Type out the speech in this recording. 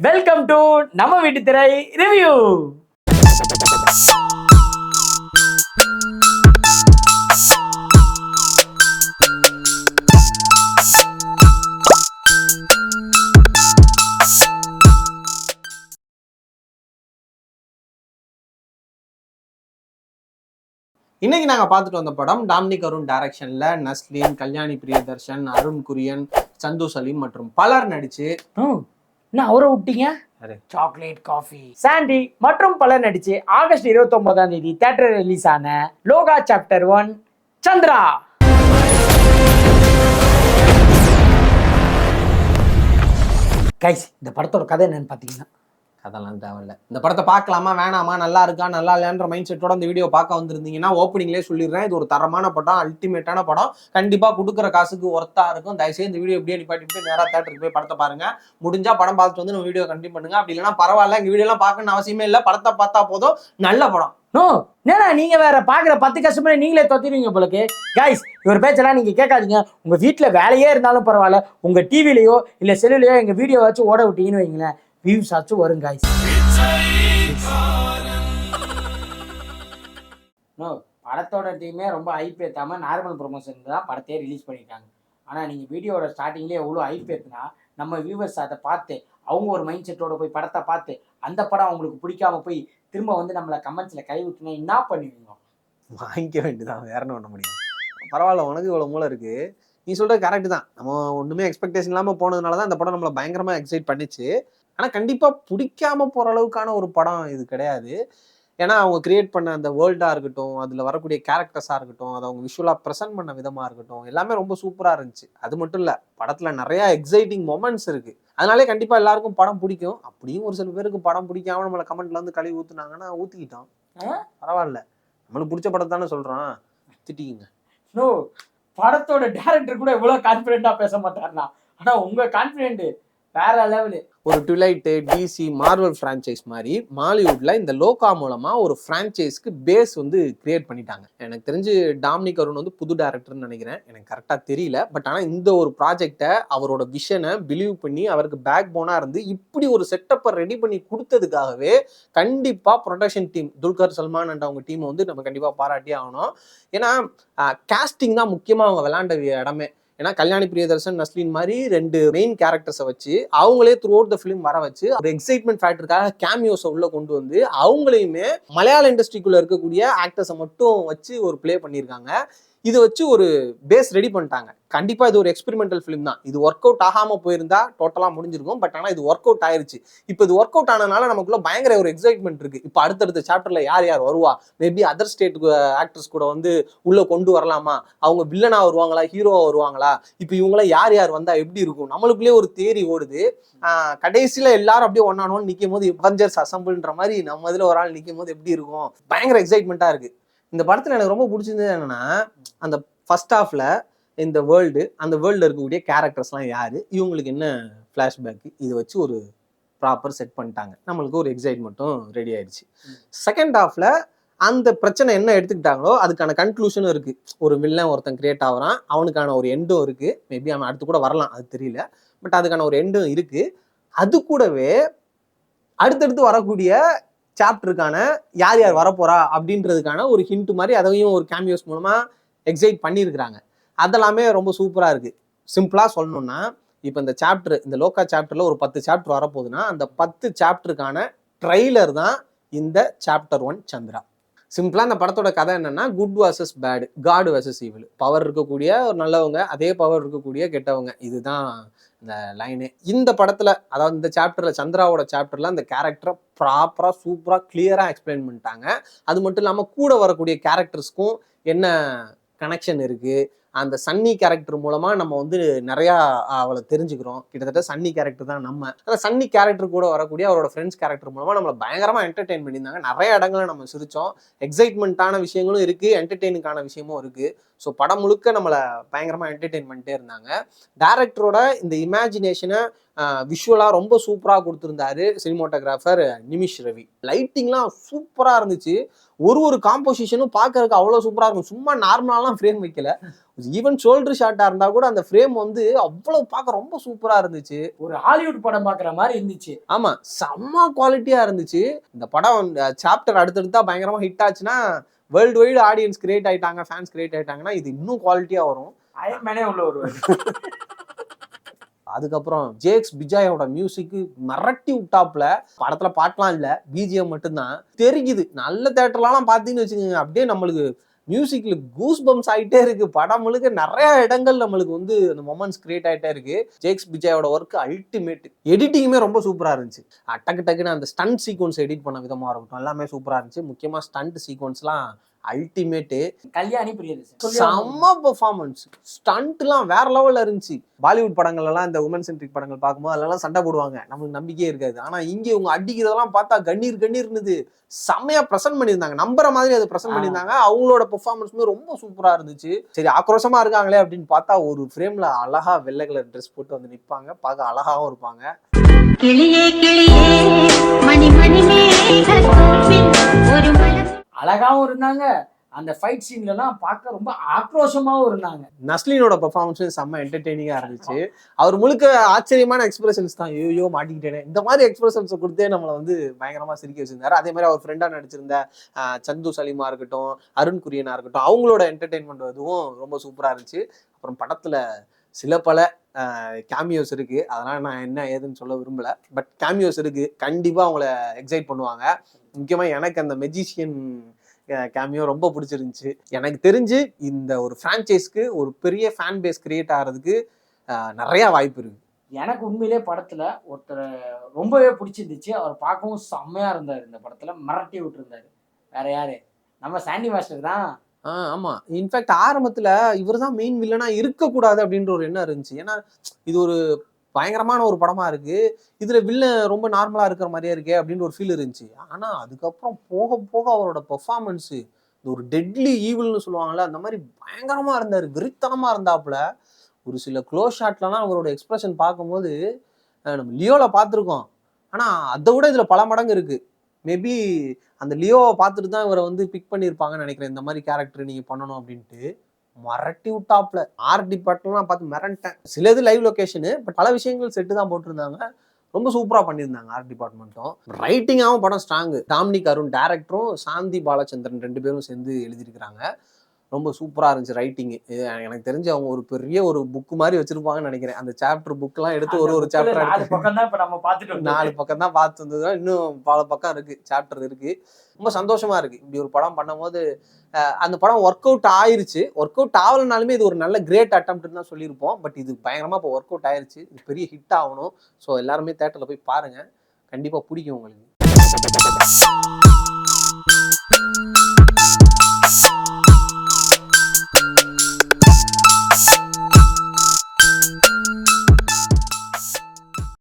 Welcome to நம்ம வீட்டு திரை ரிவ்யூ. இன்னைக்கு நாங்க பார்த்துட்டு வந்த படம் டாமினிக் அருண் டைரக்ஷன்ல நஸ்லின், கல்யாணி பிரியதர்ஷன், அருண் குரியன், சந்து சலீம் மற்றும் பலர் நடிச்சு. என்ன அவரை விட்டீங்க? சாக்லேட் காஃபி சாண்டி மற்றும் பலர் நடிச்சு ஆகஸ்ட் 29 தியேட்டர் ரிலீஸ் ஆன லோகா சாப்டர் 1 சந்திரா. கைஸ், இந்த படத்தோட கதை என்னன்னு பாத்தீங்கன்னா, அதெல்லாம் தேவையில்ல. இந்த படத்தை பார்க்கலாமா வேணாமா, நல்லா இருக்கா நல்லா இல்லைன்ற மைண்ட் செட்டோட இந்த வீடியோ பார்க்க வந்திருந்தீங்கன்னா ஓப்பனிங்லேயே சொல்லிடுறேன், இது ஒரு தரமான படம், அல்டிமேட்டான படம், கண்டிப்பா கொடுக்குற காசுக்கு ஒர்த்தா இருக்கும். தயவுசெய்து இந்த வீடியோ இப்படியே நிப்பாட்டிட்டு நேராக தேட்டருக்கு போய் படத்தை பாருங்க. முடிஞ்சா படம் பார்த்துட்டு வந்து நம்ம வீடியோ கண்டினியூ பண்ணுங்க. அப்படி இல்லைன்னா பரவாயில்ல, எங்க வீடியோலாம் பார்க்கணும்னு அவசியமே இல்லை, படத்தை பார்த்தா போதும், நல்ல படம். நீங்க வேற பாக்குற 10 கஸ்டமரை நீங்களே தொத்திடுவீங்க போலக்கு. கைஸ், இவர் பேச்செல்லாம் நீங்க கேட்காதீங்க. உங்க வீட்டுல வேலையே இருந்தாலும் பரவாயில்ல, உங்க டிவிலையோ இல்ல செல்லுலையோ எங்க வீடியோ வச்சு ஓட விட்டீங்கன்னு வைங்களேன், வியூஸ் ஆச்சு வரும் கைஸ். படத்தோட டீமே ரொம்ப ஹைப் ஏத்தாம நார்மல் ப்ரொமோஷன் தான் படத்தையே ரிலீஸ் பண்ணியிருக்காங்க. ஆனா நீங்க வீடியோட ஸ்டார்டிங்லேயே எவ்வளோ ஹைப் ஏத்துனா நம்ம வியூவர்ஸ் அதை பார்த்து அவங்க ஒரு மைண்ட் செட்டோட போய் படத்தை பார்த்து அந்த படம் அவங்களுக்கு பிடிக்காம போய் திரும்ப வந்து நம்மளை கமெண்ட்ஸ்ல கை ஊற்றினா என்ன பண்ணுவீங்க? வாங்கிக்க வேண்டியதான், வேற என்ன பண்ண முடியும்? பரவாயில்ல, உனக்கு இவ்வளவு மூளை இருக்கு. நீ சொல்றது கரெக்ட் தான். நம்ம ஒண்ணுமே எக்ஸ்பெக்டேஷன் இல்லாம போனதுனாலதான் இந்த படம் நம்மளை பயங்கரமா எக்ஸைட் பண்ணிச்சு. ஆனா கண்டிப்பா பிடிக்காம போற அளவுக்கான ஒரு படம் இது கிடையாது. ஏன்னா அவங்க கிரியேட் பண்ண அந்த வேர்ல்டா இருக்கட்டும், அதுல வரக்கூடிய கேரக்டர்ஸா இருக்கட்டும், அதை அவங்க விஷுவலா ப்ரெசென்ட் பண்ண விதமா இருக்கட்டும், எல்லாமே ரொம்ப சூப்பரா இருந்துச்சு. அது மட்டும் இல்ல, படத்துல நிறைய எக்ஸைட்டிங் மொமெண்ட்ஸ் இருக்கு. அதனாலே கண்டிப்பா எல்லாருக்கும் படம் பிடிக்கும். அப்படியும் ஒரு சில பேருக்கு படம் பிடிக்காம நம்மளை கமெண்ட்ல வந்து கழுவி ஊத்துனாங்கன்னா ஊத்திக்கிட்டோம், பரவாயில்ல, நம்மளுக்கு பிடிச்ச படத்தை தானே சொல்றோம், திட்டிக்கிங்க. படத்தோட டைரக்டர் கூட இவ்வளவு கான்பிடென்டா பேச மாட்டாருனா, ஆனா உங்க கான்பிடென்ட் வேற லெவலு. ஒரு ட்விலைட்டு, டிசி, மார்வல் ஃப்ரான்ச்சைஸ் மாதிரி மாலிவுட்ல இந்த லோகா மூலமா ஒரு ஃப்ரான்ச்சைஸ்க்கு பேஸ் வந்து கிரியேட் பண்ணிட்டாங்க. எனக்கு தெரிஞ்சு டாமினிக் அருண் வந்து புது டைரக்டர்னு நினைக்கிறேன், எனக்கு கரெக்டாக தெரியல. பட் ஆனால் இந்த ஒரு ப்ராஜெக்டை அவரோட விஷனை பிலீவ் பண்ணி அவருக்கு பேக் போனா இருந்து இப்படி ஒரு செட்டப்பை ரெடி பண்ணி கொடுத்ததுக்காகவே கண்டிப்பாக production team Dulquer Salman and அவங்க டீமை வந்து நம்ம கண்டிப்பாக பாராட்டி ஆகணும். ஏன்னா காஸ்டிங் தான் முக்கியமாக அவங்க விளையாண்ட இடமே. ஏன்னா கல்யாணி பிரியதர்ஷன், நஸ்லின் மாதிரி 2 மெயின் கேரக்டர்ஸை வச்சு அவங்களே த்ரூ அவுட் த ஃபிலிம் வர வச்சு ஒரு எக்ஸைட்மெண்ட் ஃபேக்டருக்காக கேமியோஸை உள்ள கொண்டு வந்து அவங்களையுமே மலையாள இண்டஸ்ட்ரிக்குள்ள இருக்கக்கூடிய ஆக்டர்ஸை மட்டும் வச்சு ஒரு பிளே பண்ணியிருக்காங்க. இதை வச்சு ஒரு பேஸ் ரெடி பண்ணிட்டாங்க. கண்டிப்பா இது ஒரு எக்ஸ்பெரிமெண்டல் ஃபிலிம் தான். இது ஒர்க் அவுட் ஆகாம போயிருந்தா டோட்டலா முடிஞ்சிருக்கும். பட் ஆனால் இது ஒர்க் அவுட் ஆயிருச்சு. இப்போ இது ஒர்க் அவுட் ஆனதுனால நமக்குள்ள பயங்கர ஒரு எக்ஸைட்மெண்ட் இருக்கு. இப்போ அடுத்தடுத்த சாப்டர்ல யார் யார் வருவா, மேபி அதர் ஸ்டேட் ஆக்டர்ஸ் கூட வந்து உள்ள கொண்டு வரலாமா, அவங்க வில்லனா வருவாங்களா ஹீரோவா வருவாங்களா, இப்போ இவங்கள யார் யார் வந்தா எப்படி இருக்கும், நம்மளுக்குள்ளே ஒரு தேரி ஓடுது. கடைசியில எல்லாரும் அப்படியே ஒன்னானோன்னு நிற்கும் போது அவெஞ்சர்ஸ் அசம்பிள்ன்ற மாதிரி நம்ம இதுல ஒரு ஆள் நிற்கும் போது எப்படி இருக்கும், பயங்கர எக்ஸைட்மெண்ட்டா இருக்கு. இந்த படத்துல எனக்கு ரொம்ப பிடிச்சது என்னன்னா, அந்த ஃபர்ஸ்ட் ஹாஃப்ல இந்த வேர்ல்டு, அந்த வேர்ல்டு இருக்கக்கூடிய கேரக்டர்ஸ்லாம் யாரு, இவங்களுக்கு என்ன ஃப்ளாஷ்பேக், இதை வச்சு ஒரு ப்ராப்பர் செட் பண்ணிட்டாங்க. நம்மளுக்கு ஒரு எக்ஸைட்மெண்ட்டும் ரெடி ஆயிடுச்சு. செகண்ட் ஹாஃப்ல அந்த பிரச்சனை என்ன எடுத்துக்கிட்டாங்களோ அதுக்கான கன்க்ளூஷனும் இருக்கு. ஒரு வில்லன் ஒருத்தன் கிரியேட் ஆகுறான், அவனுக்கான ஒரு எண்டும் இருக்கு. மேபி அவன் அடுத்து கூட வரலாம், அது தெரியல. பட் அதுக்கான ஒரு எண்டும் இருக்கு. அது கூடவே அடுத்தடுத்து வரக்கூடிய சாப்டருக்கான யார் யார் வரப்போறா அப்படின்றதுக்கான ஒரு ஹிண்ட் மாதிரி அதையும் ஒரு கேமியோஸ் மூலமா எக்ஸைட் பண்ணியிருக்கிறாங்க. அதெல்லாமே ரொம்ப சூப்பரா இருக்கு. சிம்பிளா சொல்லணும்னா, இப்போ இந்த சாப்டர், இந்த லோகா சாப்டர்ல ஒரு 10 சாப்டர் வரப்போகுதுன்னா அந்த 10 சாப்டருக்கான ட்ரெய்லர் தான் இந்த சாப்டர் 1 சந்திரா. சிம்பிளா இந்த படத்தோட கதை என்னன்னா, good versus bad, god versus evil. Power இருக்கக்கூடிய ஒரு நல்லவங்க, அதே பவர் இருக்கக்கூடிய கெட்டவங்க, இதுதான் இந்த லைனு. இந்த படத்துல, அதாவது இந்த சாப்டர்ல, சந்திராவோட சாப்டர்ல அந்த கேரக்டரை ப்ராப்பரா சூப்பரா கிளியரா எக்ஸ்பிளைன் பண்ணிட்டாங்க. அது மட்டும் இல்லாம கூட வரக்கூடிய கேரக்டர்ஸ்க்கும் என்ன கனெக்ஷன் இருக்கு, அந்த சன்னி கேரக்டர் மூலமா நம்ம வந்து நிறைய அவளை தெரிஞ்சுக்கிறோம். கிட்டத்தட்ட சன்னி கேரக்டர் தான் நம்ம. அந்த சன்னி கேரக்டர் கூட வரக்கூடிய அவரோட ஃப்ரெண்ட்ஸ் கேரக்டர் மூலமா நம்மளை பயங்கரமா என்டர்டெயின் பண்ணியிருந்தாங்க. நிறைய இடங்களை நம்ம சிரிச்சோம். எக்ஸைட்மெண்ட்டான விஷயங்களும் இருக்கு, என்டர்டெயினுக்கான விஷயமும் இருக்கு. ஸோ படம் முழுக்க நம்மளை பயங்கரமா என்டர்டெயின் பண்ணிட்டே இருந்தாங்க. டைரக்டரோட இந்த இமேஜினேஷனை விஷுவலாக ரொம்ப சூப்பராக கொடுத்துருந்தாரு சினிமோட்டோகிராஃபர் நிமிஷ் ரவி. லைட்டிங்லாம் சூப்பராக இருந்துச்சு. ஒரு காம்போசிஷனும் பார்க்கறதுக்கு அவ்வளோ சூப்பராக இருக்கும். சும்மா நார்மலாலாம் ஃப்ரேம் வைக்கல, ஈவன் ஷோல்டர் ஷாட்டா இருந்தா கூட அந்த ஃப்ரேம் வந்து அவ்வளவு பார்க்க ரொம்ப சூப்பரா இருந்துச்சு. ஒரு ஹாலிவுட் படம் பாக்குற மாதிரி இருந்துச்சு. ஆமா, செம்ம குவாலிட்டியா இருந்துச்சு. இந்த படம் சாப்டர் அடுத்தடுத்தா பயங்கரமா ஹிட் ஆச்சுன்னா வேர்ல்டு வைடு ஆடியன்ஸ் கிரியேட் ஆயிட்டாங்க, ஃபேன்ஸ் கிரியேட் ஆயிட்டாங்கன்னா இது இன்னும் குவாலிட்டியா வரும். அயன் மேனே உள்ள வருவாரு. அதுக்கப்புறம் ஜேக்ஸ் பிஜாயோட மியூசிக் மிரட்டி விட்டாப்ல. படத்துல பாட்டெல்லாம் இல்ல, பிஜிஎம் மட்டும்தான் தெரியுது. நல்ல தேட்டர்லாம் பாத்தீங்கன்னு வச்சுக்கோங்க, அப்படியே நம்மளுக்கு மியூசிக்ல கூஸ் பம்ஸ் ஆயிட்டே இருக்கு. படம் முழுக்க நிறைய இடங்கள் நம்மளுக்கு வந்து அந்த மொமெண்ட்ஸ் கிரியேட் ஆயிட்டே இருக்கு. Jakes பிஜாயோட work ultimate. எடிட்டிங்குமே ரொம்ப சூப்பரா இருந்துச்சு. டக்கு டக்குன்னு அந்த ஸ்டண்ட் சீக்வன்ஸ் எடிட் பண்ண விதமா இருக்கட்டும் எல்லாமே சூப்பரா இருந்துச்சு. முக்கியமா ஸ்டண்ட் சீக்வன்ஸ்லாம் அல்டிமேட்டு. கல்யாணி பிரியதர்ஷன் செம்ம பெர்ஃபார்மன்ஸ். ஸ்டண்ட்லாம் வேற லெவல்ல இருந்துச்சு. பாலிவுட் படங்கள் எல்லாம் இந்த உமன் சென்ட்ரிக் படங்கள் பார்க்கும்போது அதெல்லாம் சண்டை போடுவாங்க, நமக்கு நம்பிக்கையே இருக்காது. ஆனா இங்க இவங்க அடிக்கிறதெல்லாம் பார்த்தா கண்ணீர்னு செம்மையா பிரசன்ட் பண்ணியிருந்தாங்க. நம்புற மாதிரி அதை பிரசன்ட் பண்ணியிருந்தாங்க. அவங்களோட பெர்ஃபார்மன்ஸுமே ரொம்ப சூப்பரா இருந்துச்சு. சரி ஆக்ரோஷமா இருக்காங்களே அப்படின்னு பார்த்தா ஒரு ஃப்ரேம்ல அழகா வெள்ளை கலர் ட்ரெஸ் போட்டு வந்து நிற்பாங்க. பார்க்க அழகாவும் இருப்பாங்க. கிளியே கிளியே மணி மணி அழகாவும் இருந்தாங்க. அந்த ஃபைட் சீன்லாம் பார்க்க ரொம்ப ஆக்ரோஷமாவும் இருந்தாங்க. நஸ்லினோட பெர்ஃபார்மன்ஸும் செம்ம என்டர்டெய்னிங்கா இருந்துச்சு. அவர் முழுக்க ஆச்சரியமான எக்ஸ்பிரஷன்ஸ் தான். ஐயோ மாட்டிக்கிட்டேனே, இந்த மாதிரி எக்ஸ்பிரஷன்ஸை கொடுத்தே நம்மளை வந்து பயங்கரமா சிரிக்க வச்சிருந்தாரு. அதே மாதிரி அவர் ஃப்ரெண்டா நடிச்சிருந்த சந்து சலீமா இருக்கட்டும், அருண் குரியனா இருக்கட்டும், அவங்களோட என்டர்டெயின்மெண்ட் அதுவும் ரொம்ப சூப்பரா இருந்துச்சு. அப்புறம் படத்துல சில பல கேமியோஸ் இருக்கு, அதனால நான் என்ன ஏதுன்னு சொல்ல விரும்பல. பட் கேமியோஸ் இருக்கு, கண்டிப்பா அவங்கள எக்ஸைட் பண்ணுவாங்க. முக்கியமா எனக்கு அந்த மெஜிஷியன் கேமியோ ரொம்ப பிடிச்சிருந்துச்சு. எனக்கு தெரிஞ்சு இந்த ஒரு ஃப்ரான்ச்சைஸ்க்கு ஒரு பெரிய ஃபேன் பேஸ் கிரியேட் ஆகிறதுக்கு நிறைய வாய்ப்பு இருக்கு. எனக்கு உண்மையிலே படத்துல ஒருத்தர் ரொம்பவே பிடிச்சிருந்துச்சு. அவர் பார்க்கவும் செம்மையா இருந்தார். இந்த படத்துல மிரட்டி விட்டுருந்தாரு. வேற யாரு, நம்ம சாண்டி மாஸ்டர் தான். ஆமா, இன்ஃபேக்ட் ஆரம்பத்துல இவர் தான் மெயின் வில்லனா இருக்கக்கூடாது அப்படின்ற ஒரு எண்ணம் இருந்துச்சு. ஏன்னா இது ஒரு பயங்கரமான ஒரு படமா இருக்கு, இதுல வில்லன் ரொம்ப நார்மலா இருக்கிற மாதிரியே இருக்கே அப்படின்னு ஒரு ஃபீல் இருந்துச்சு. ஆனா அதுக்கப்புறம் போக போக அவரோட பெர்ஃபார்மன்ஸ் இந்த ஒரு டெட்லி ஈவில்னு சொல்லுவாங்கல்ல, அந்த மாதிரி பயங்கரமா இருந்தாரு, வெறித்தனமா இருந்தாப்புல. ஒரு சில க்ளோஸ் ஷாட்லாம் அவரோட எக்ஸ்பிரஷன் பார்க்கும்போது நம்ம லியோல பார்த்துருக்கோம், ஆனா அதை விட இதுல பல மடங்கு இருக்கு. மேபி அந்த லியோவை பார்த்துட்டு தான் இவரை வந்து பிக் பண்ணியிருப்பாங்கன்னு நினைக்கிறேன். இந்த மாதிரி கேரக்டர் நீங்க பண்ணணும் அப்படின்ட்டு மிரட்டி விட்டாப்ல. ஆர்ட் டிபார்ட்மெண்ட்லாம் பார்த்து மிரண்டேன். சில இது லைவ் லொகேஷனு, பட் பல விஷயங்கள் செட்டு தான் போட்டிருந்தாங்க. ரொம்ப சூப்பரா பண்ணியிருந்தாங்க ஆர்ட் டிபார்ட்மெண்ட்டும். ரைட்டிங்காகவும் படம் ஸ்ட்ராங்கு. டாமினிக் அருண் டேரக்டரும் சாந்தி பாலச்சந்திரன் 2 பேரும் சேர்ந்து எழுதியிருக்கிறாங்க. ரொம்ப சூப்பரா இருந்துச்சு ரைட்டிங். எனக்கு தெரிஞ்சு அவங்க ஒரு பெரிய ஒரு புக் மாதிரி வச்சிருப்பாங்கன்னு நினைக்கிறேன். அந்த சாப்டர் புக்லாம் எடுத்து ஒரு சாப்டர் 4 பக்கம் தான் இப்ப நம்ம பார்த்துட்டு 4 பக்கம் தான் பார்த்து வந்தது. இன்னும் பல பக்கம் இருக்கு, சாப்டர் இருக்கு. ரொம்ப சந்தோஷமா இருக்கு இப்படி ஒரு படம் பண்ணும்போது. அந்த படம் ஒர்க் அவுட் ஆயிருச்சு. ஒர்க் அவுட் ஆகலனாலுமே இது ஒரு நல்ல கிரேட் அட்டம்ப்ட்னு தான் சொல்லியிருப்போம். பட் இது பயங்கரமா இப்போ ஒர்க் அவுட் ஆயிருச்சு. இது பெரிய ஹிட் ஆகணும். ஸோ எல்லாருமே தேட்டர்ல போய் பாருங்க, கண்டிப்பா பிடிக்கும் உங்களுக்கு.